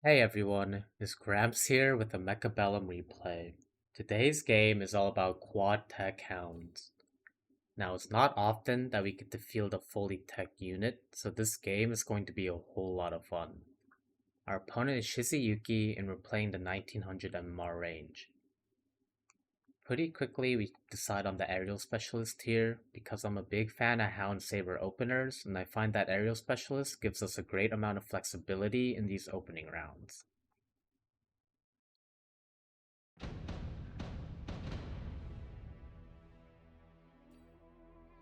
Hey everyone, it's Gramps here with the Mechabellum replay. Today's game is all about quad tech hounds. Now, it's not often that we get to field a fully tech unit, so this game is going to be a whole lot of fun. Our opponent is Shizuyuki, and we're playing the 1900 MMR range. Pretty quickly, we decide on the aerial specialist here, because I'm a big fan of Hound Saber openers, and I find that aerial specialist gives us a great amount of flexibility in these opening rounds.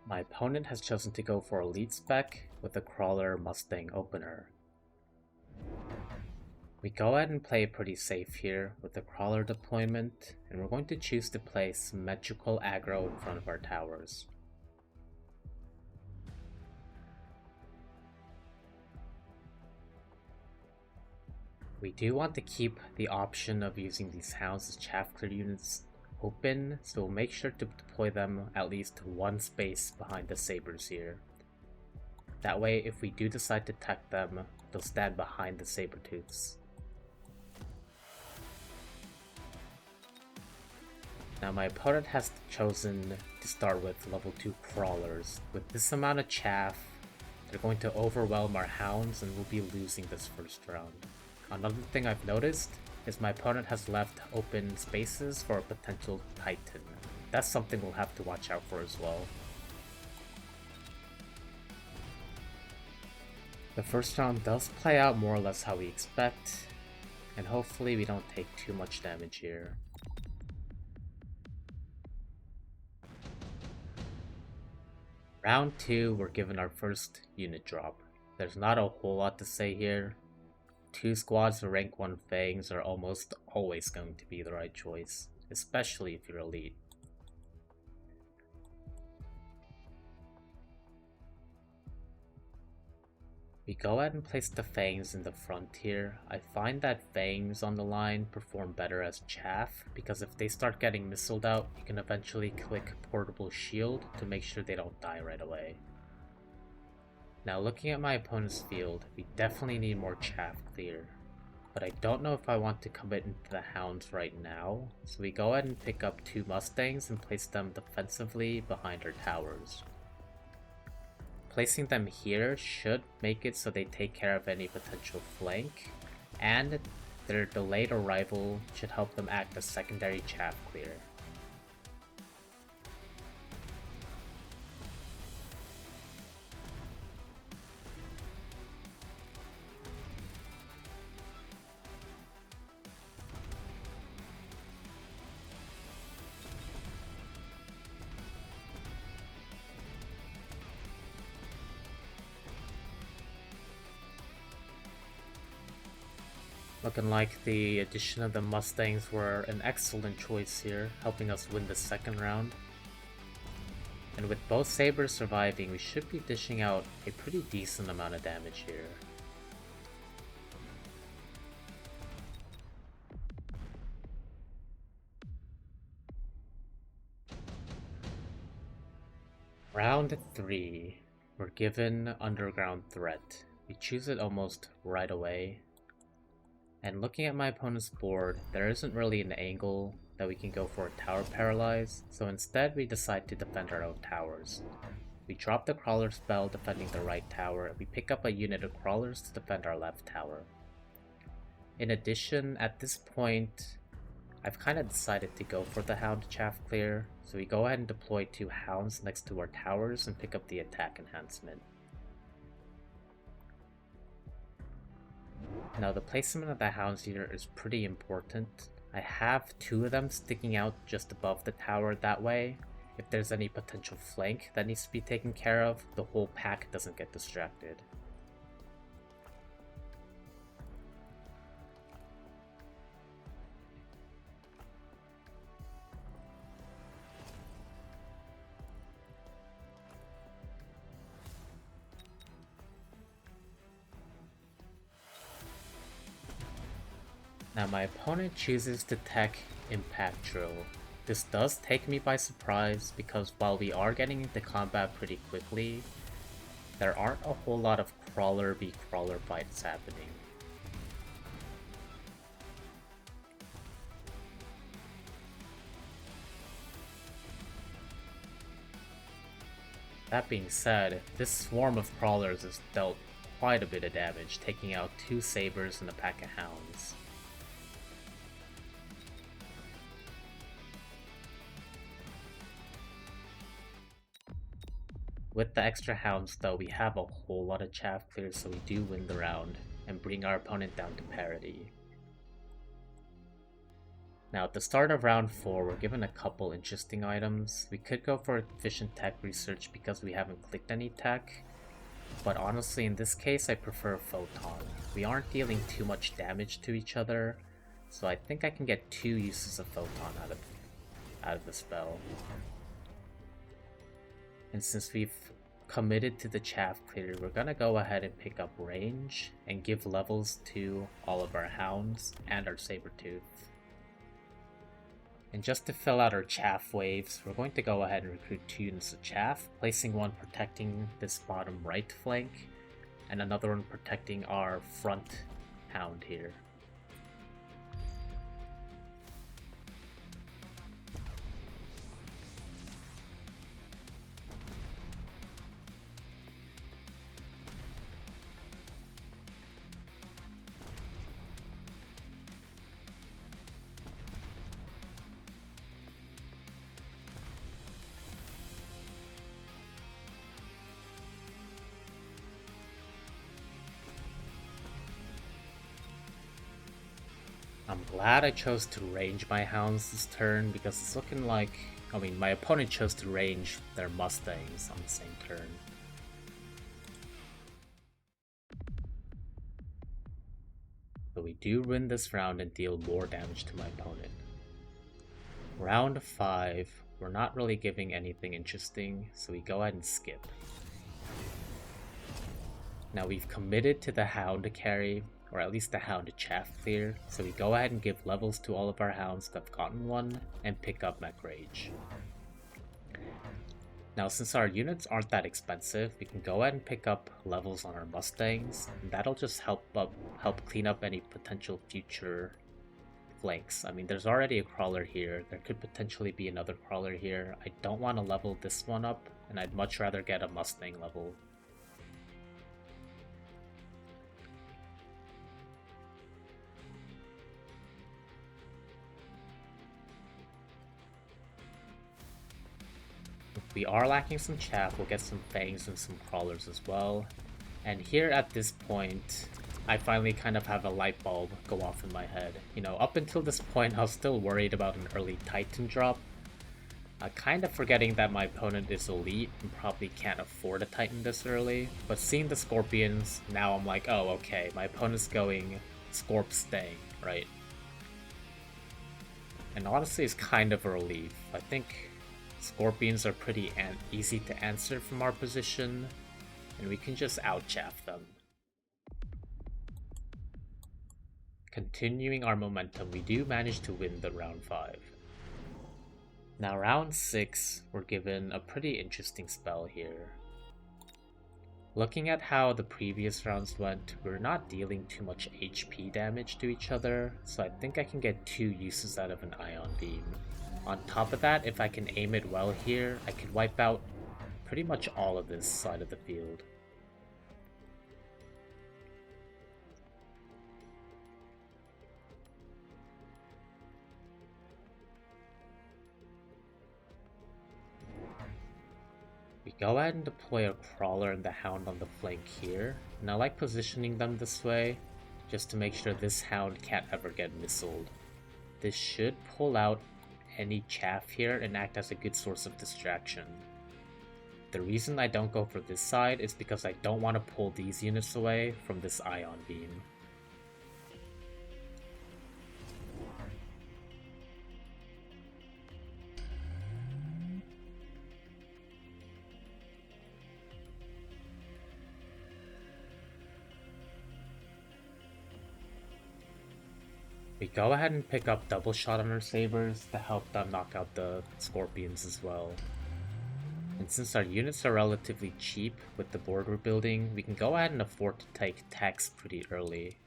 My opponent has chosen to go for a lead spec with a crawler mustang opener. We go ahead and play pretty safe here with the crawler deployment, and we're going to choose to play symmetrical aggro in front of our towers. We do want to keep the option of using these hounds as chaff clear units open, so we'll make sure to deploy them at least one space behind the sabers here. That way, if we do decide to tech them, they'll stand behind the saber-tooths. Now my opponent has chosen to start with level 2 crawlers. With this amount of chaff, they're going to overwhelm our hounds and we'll be losing this first round. Another thing I've noticed is my opponent has left open spaces for a potential titan. That's something we'll have to watch out for as well. The first round does play out more or less how we expect, and hopefully we don't take too much damage here. Round 2, we're given our first unit drop. There's not a whole lot to say here. 2 squads of rank 1 fangs are almost always going to be the right choice, especially if you're elite. We go ahead and place the fangs in the front here. I find that fangs on the line perform better as chaff, because if they start getting missiled out, you can eventually click portable shield to make sure they don't die right away. Now looking at my opponent's field, we definitely need more chaff clear, but I don't know if I want to commit into the hounds right now, so we go ahead and pick up 2 mustangs and place them defensively behind our towers. Placing them here should make it so they take care of any potential flank, and their delayed arrival should help them act as secondary chaff clear. Looking like the addition of the Mustangs were an excellent choice here, helping us win the second round. And with both sabers surviving, we should be dishing out a pretty decent amount of damage here. Round 3. We're given Underground Threat. We choose it almost right away. And looking at my opponent's board, there isn't really an angle that we can go for a tower paralyze, so instead we decide to defend our own towers. We drop the crawler spell defending the right tower, and we pick up a unit of crawlers to defend our left tower. In addition, at this point, I've kind of decided to go for the hound chaff clear, so we go ahead and deploy 2 hounds next to our towers and pick up the attack enhancement. Now the placement of the hounds here is pretty important. I have 2 of them sticking out just above the tower, that way if there's any potential flank that needs to be taken care of, the whole pack doesn't get distracted. Now my opponent chooses to tech Impact Drill. This does take me by surprise because while we are getting into combat pretty quickly, there aren't a whole lot of crawler v crawler fights happening. That being said, this swarm of crawlers has dealt quite a bit of damage, taking out 2 sabers and a pack of hounds. With the extra hounds though, we have a whole lot of chaff clears, so we do win the round and bring our opponent down to parity. Now at the start of round 4, we're given a couple interesting items. We could go for efficient tech research because we haven't clicked any tech, but honestly in this case I prefer photon. We aren't dealing too much damage to each other, so I think I can get 2 uses of photon out of the spell. And since we've committed to the chaff clear, we're gonna go ahead and pick up range and give levels to all of our hounds and our saber-tooth. And just to fill out our chaff waves, we're going to go ahead and recruit 2 units of chaff, placing one protecting this bottom right flank, and another one protecting our front hound here. I'm glad I chose to range my hounds this turn, because it's looking like, my opponent chose to range their mustangs on the same turn. But we do win this round and deal more damage to my opponent. Round 5, we're not really giving anything interesting, so we go ahead and skip. Now we've committed to the hound to carry, or at least the hound to chaff clear, so we go ahead and give levels to all of our hounds that have gotten one, and pick up Mech Rage. Now since our units aren't that expensive, we can go ahead and pick up levels on our mustangs, and that'll just help clean up any potential future flanks. There's already a crawler here, there could potentially be another crawler here. I don't want to level this one up, and I'd much rather get a mustang level. We are lacking some chaff, we'll get some fangs and some crawlers as well. And here at this point, I finally kind of have a light bulb go off in my head. Up until this point I was still worried about an early Titan drop. Kind of forgetting that my opponent is elite and probably can't afford a Titan this early. But seeing the Scorpions, now I'm like, oh okay, my opponent's going Scorp Stang, right? And honestly it's kind of a relief. I think Scorpions are pretty easy to answer from our position, and we can just out-chaff them. Continuing our momentum, we do manage to win the round 5. Now round 6, we're given a pretty interesting spell here. Looking at how the previous rounds went, we're not dealing too much HP damage to each other, so I think I can get 2 uses out of an Ion Beam. On top of that, if I can aim it well here, I can wipe out pretty much all of this side of the field. We go ahead and deploy a crawler and the hound on the flank here, and I like positioning them this way, just to make sure this hound can't ever get missiled. This should pull out any chaff here and act as a good source of distraction. The reason I don't go for this side is because I don't want to pull these units away from this Ion Beam. We go ahead and pick up double shot on our sabers to help them knock out the Scorpions as well. And since our units are relatively cheap with the board we're building, we can go ahead and afford to take techs pretty early.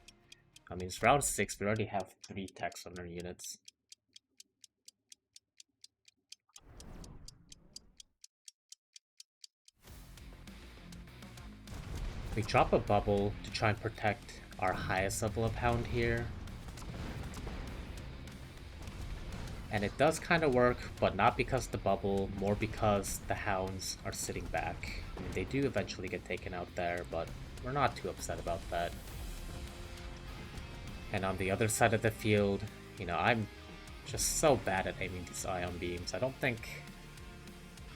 It's round 6, we already have 3 techs on our units. We drop a bubble to try and protect our highest level of Hound here. And it does kind of work, but not because of the bubble, more because the Hounds are sitting back. I mean, they do eventually get taken out there, but we're not too upset about that. And on the other side of the field, you know, I'm just so bad at aiming these ion beams. I don't think...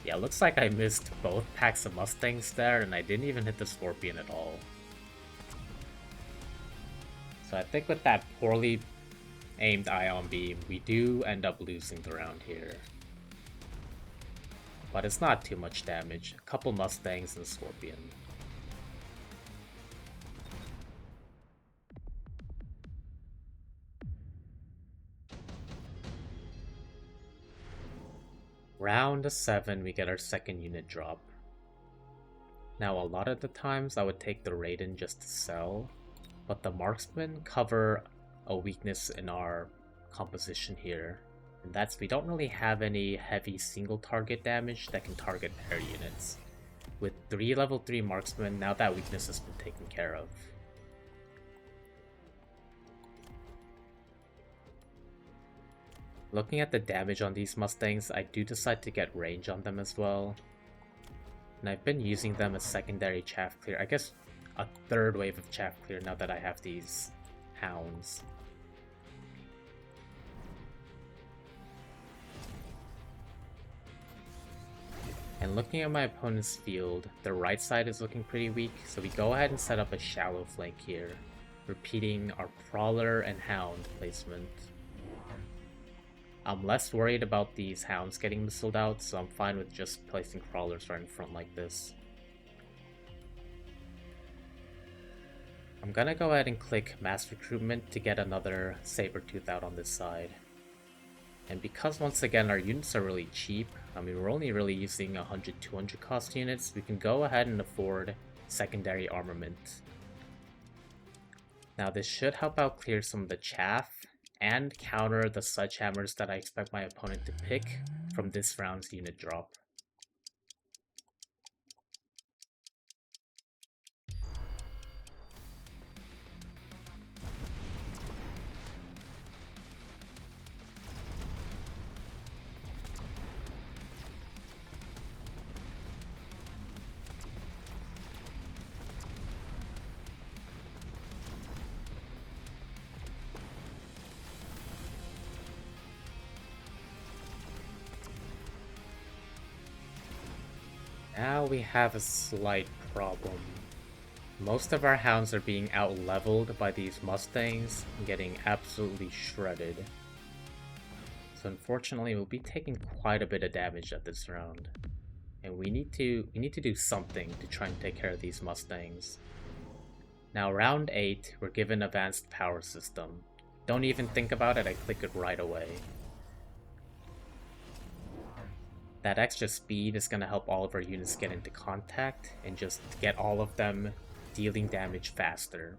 Yeah, it looks like I missed both packs of Mustangs there, and I didn't even hit the Scorpion at all. So I think with that poorly aimed ion beam, we do end up losing the round here. But it's not too much damage. A couple Mustangs and a Scorpion. Round 7, we get our second unit drop. Now, a lot of the times I would take the Raiden just to sell, but the Marksmen cover a weakness in our composition here, and that's we don't really have any heavy single target damage that can target air units. With 3 level 3 Marksmen, now that weakness has been taken care of. Looking at the damage on these Mustangs, I do decide to get range on them as well. And I've been using them as secondary chaff clear, I guess a third wave of chaff clear now that I have these Hounds. And looking at my opponent's field, the right side is looking pretty weak, so we go ahead and set up a shallow flank here, repeating our Prowler and Hound placement. I'm less worried about these Hounds getting missiled out, so I'm fine with just placing Crawlers right in front like this. I'm gonna go ahead and click Mass Recruitment to get another Sabertooth out on this side. And because once again our units are really cheap, I mean we're only really using 100-200 cost units, we can go ahead and afford secondary armament. Now this should help out clear some of the chaff, and counter the sledgehammers that I expect my opponent to pick from this round's unit drop. Now we have a slight problem. Most of our Hounds are being out-leveled by these Mustangs and getting absolutely shredded. So unfortunately we'll be taking quite a bit of damage at this round. And we need to do something to try and take care of these Mustangs. Now round 8, we're given advanced power system. Don't even think about it, I click it right away. That extra speed is going to help all of our units get into contact and just get all of them dealing damage faster.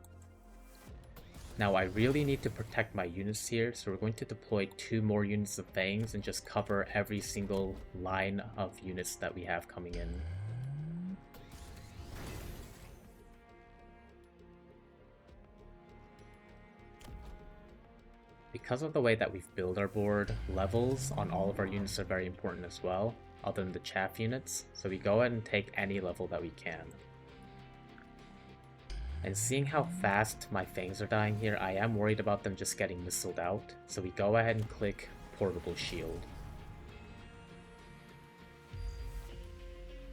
Now I really need to protect my units here, so we're going to deploy 2 more units of Fangs and just cover every single line of units that we have coming in. Because of the way that we've built our board, levels on all of our units are very important as well, other than the chaff units, so we go ahead and take any level that we can. And seeing how fast my Fangs are dying here, I am worried about them just getting missiled out, so we go ahead and click Portable Shield.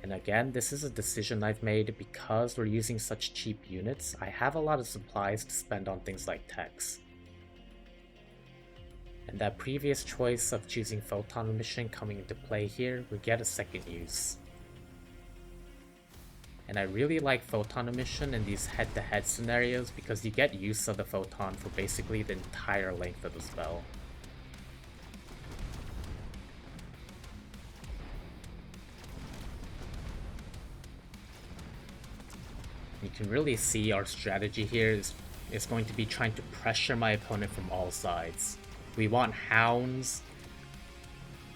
And again, this is a decision I've made because we're using such cheap units. I have a lot of supplies to spend on things like techs. And that previous choice of choosing Photon Emission coming into play here, we get a second use. And I really like Photon Emission in these head-to-head scenarios because you get use of the Photon for basically the entire length of the spell. You can really see our strategy here is going to be trying to pressure my opponent from all sides. We want Hounds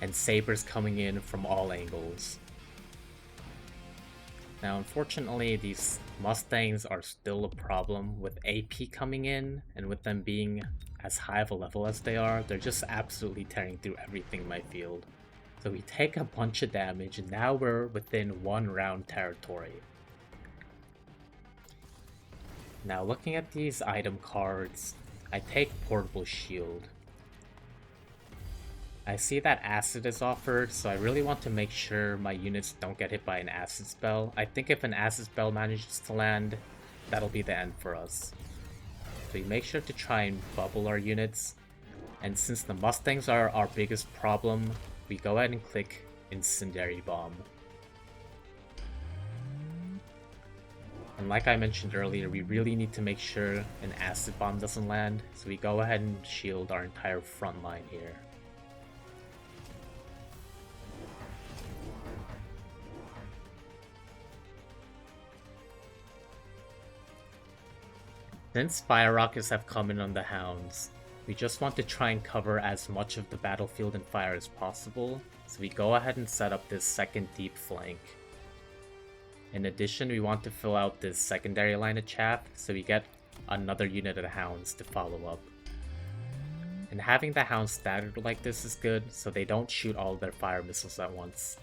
and Sabers coming in from all angles. Now, unfortunately, these Mustangs are still a problem with AP coming in, and with them being as high of a level as they are, they're just absolutely tearing through everything in my field. So we take a bunch of damage, and now we're within 1 round territory. Now, looking at these item cards, I take Portable Shield. I see that acid is offered, so I really want to make sure my units don't get hit by an acid spell. I think if an acid spell manages to land, that'll be the end for us. So we make sure to try and bubble our units. And since the Mustangs are our biggest problem, we go ahead and click Incendiary Bomb. And like I mentioned earlier, we really need to make sure an acid bomb doesn't land, so we go ahead and shield our entire front line here. Since fire rockets have come in on the Hounds, we just want to try and cover as much of the battlefield in fire as possible, so we go ahead and set up this second deep flank. In addition, we want to fill out this secondary line of chaff, so we get another unit of the Hounds to follow up. And having the Hounds staggered like this is good, so they don't shoot all their fire missiles at once.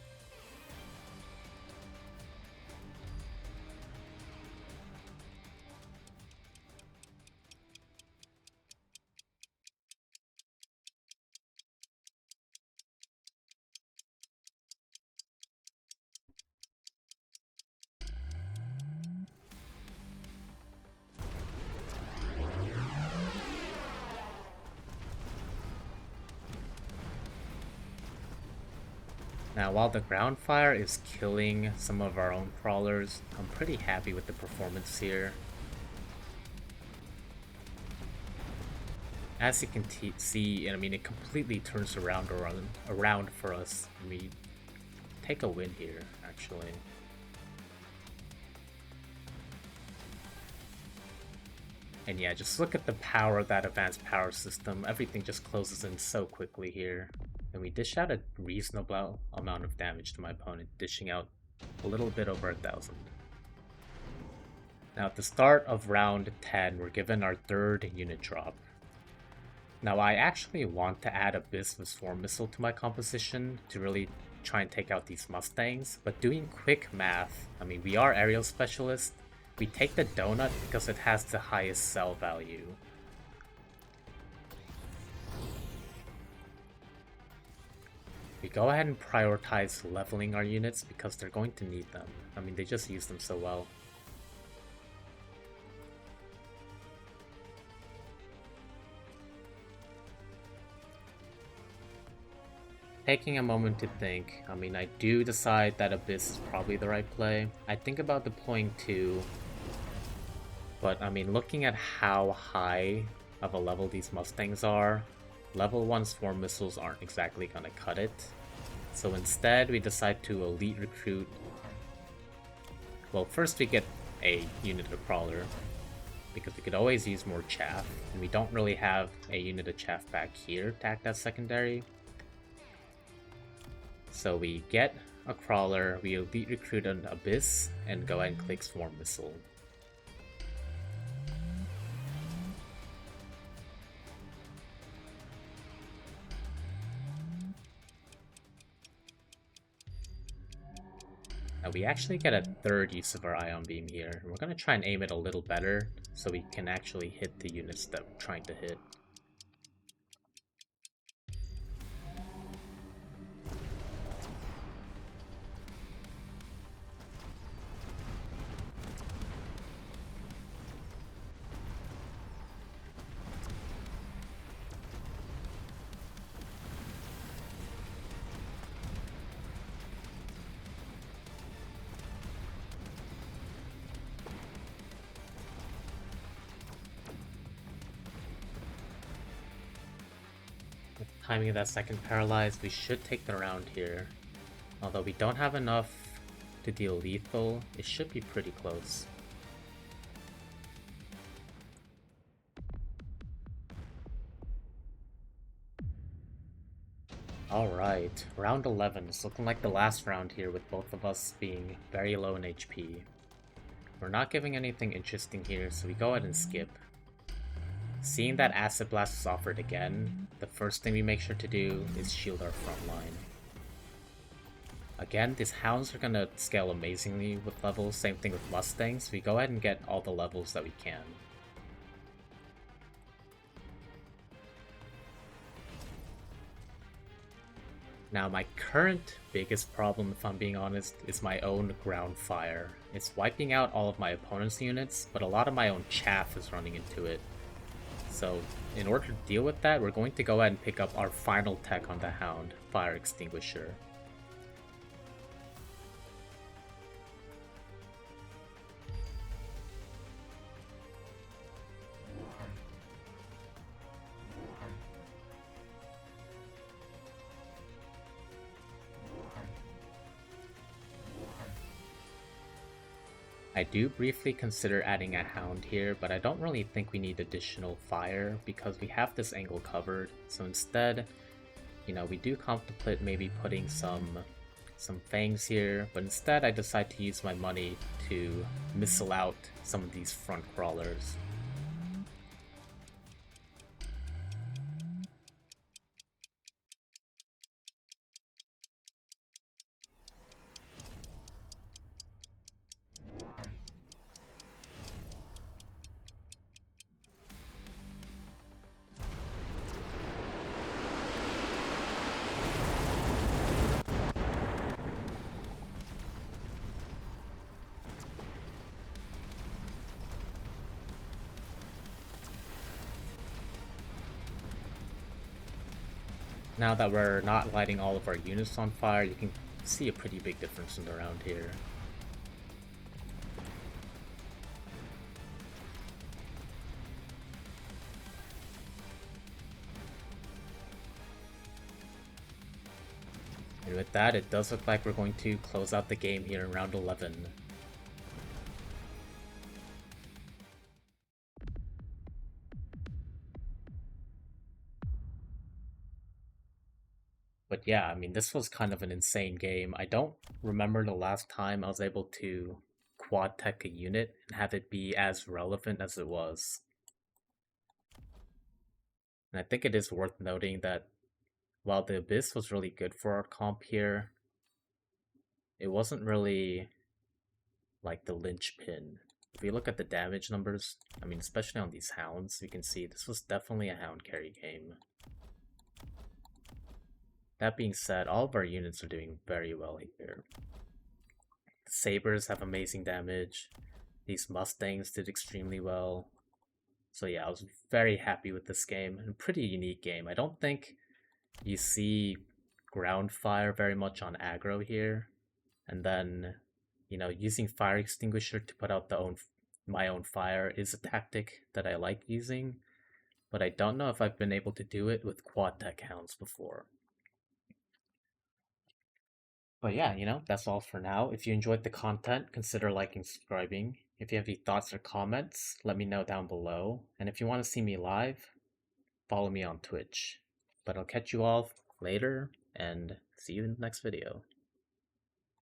Now, while the ground fire is killing some of our own crawlers, I'm pretty happy with the performance here. As you can see, I mean, it completely turns around for us, and we take a win here, actually. And yeah, just look at the power of that advanced power system. Everything just closes in so quickly here. And we dish out a reasonable amount of damage to my opponent, dishing out a little bit over 1,000. Now at the start of round 10, we're given our third unit drop. Now I actually want to add a Business Swarm Missile to my composition to really try and take out these Mustangs, but doing quick math, I mean, we are aerial specialists, we take the donut because it has the highest sell value. We go ahead and prioritize leveling our units because they're going to need them. I mean, they just use them so well. Taking a moment to think, I mean, I do decide that Abyss is probably the right play. I think about deploying 2, but I mean, looking at how high of a level these Mustangs are, level 1 swarm missiles aren't exactly gonna cut it. So instead, we decide to elite recruit. Well, first we get a unit of crawler, because we could always use more chaff, and we don't really have a unit of chaff back here to act as secondary. So we get a crawler, we elite recruit an Abyss, and go ahead and click Swarm Missile. Now we actually get a third use of our Ion Beam here, and we're going to try and aim it a little better so we can actually hit the units that we're trying to hit. Timing of that second paralyze, we should take the round here. Although we don't have enough to deal lethal, it should be pretty close. Alright, round 11 is looking like the last round here with both of us being very low in HP. We're not giving anything interesting here, so we go ahead and skip. Seeing that Acid Blast is offered again, the first thing we make sure to do is shield our front line. Again, these Hounds are gonna scale amazingly with levels, same thing with Mustangs, we go ahead and get all the levels that we can. Now, my current biggest problem, if I'm being honest, is my own ground fire. It's wiping out all of my opponent's units, but a lot of my own chaff is running into it. So, in order to deal with that, we're going to go ahead and pick up our final tech on the Hound, Fire Extinguisher. I do briefly consider adding a Hound here, but I don't really think we need additional fire because we have this angle covered. So instead, we do contemplate maybe putting some fangs here, but instead I decide to use my money to missile out some of these front crawlers. Now that we're not lighting all of our units on fire, you can see a pretty big difference in the round here. And with that, it does look like we're going to close out the game here in round 11. But yeah, I mean, this was kind of an insane game. I don't remember the last time I was able to quad tech a unit and have it be as relevant as it was. And I think it is worth noting that while the Abyss was really good for our comp here, it wasn't really like the linchpin. If we look at the damage numbers, I mean, especially on these Hounds, you can see this was definitely a Hound carry game. That being said, all of our units are doing very well here. The Sabers have amazing damage. These Mustangs did extremely well. So yeah, I was very happy with this game. And pretty unique game. I don't think you see ground fire very much on aggro here. And then, using Fire Extinguisher to put out my own fire is a tactic that I like using. But I don't know if I've been able to do it with quad tech Hounds before. But yeah, that's all for now. If you enjoyed the content, consider liking, subscribing. If you have any thoughts or comments, let me know down below. And if you want to see me live, follow me on Twitch. But I'll catch you all later, and see you in the next video.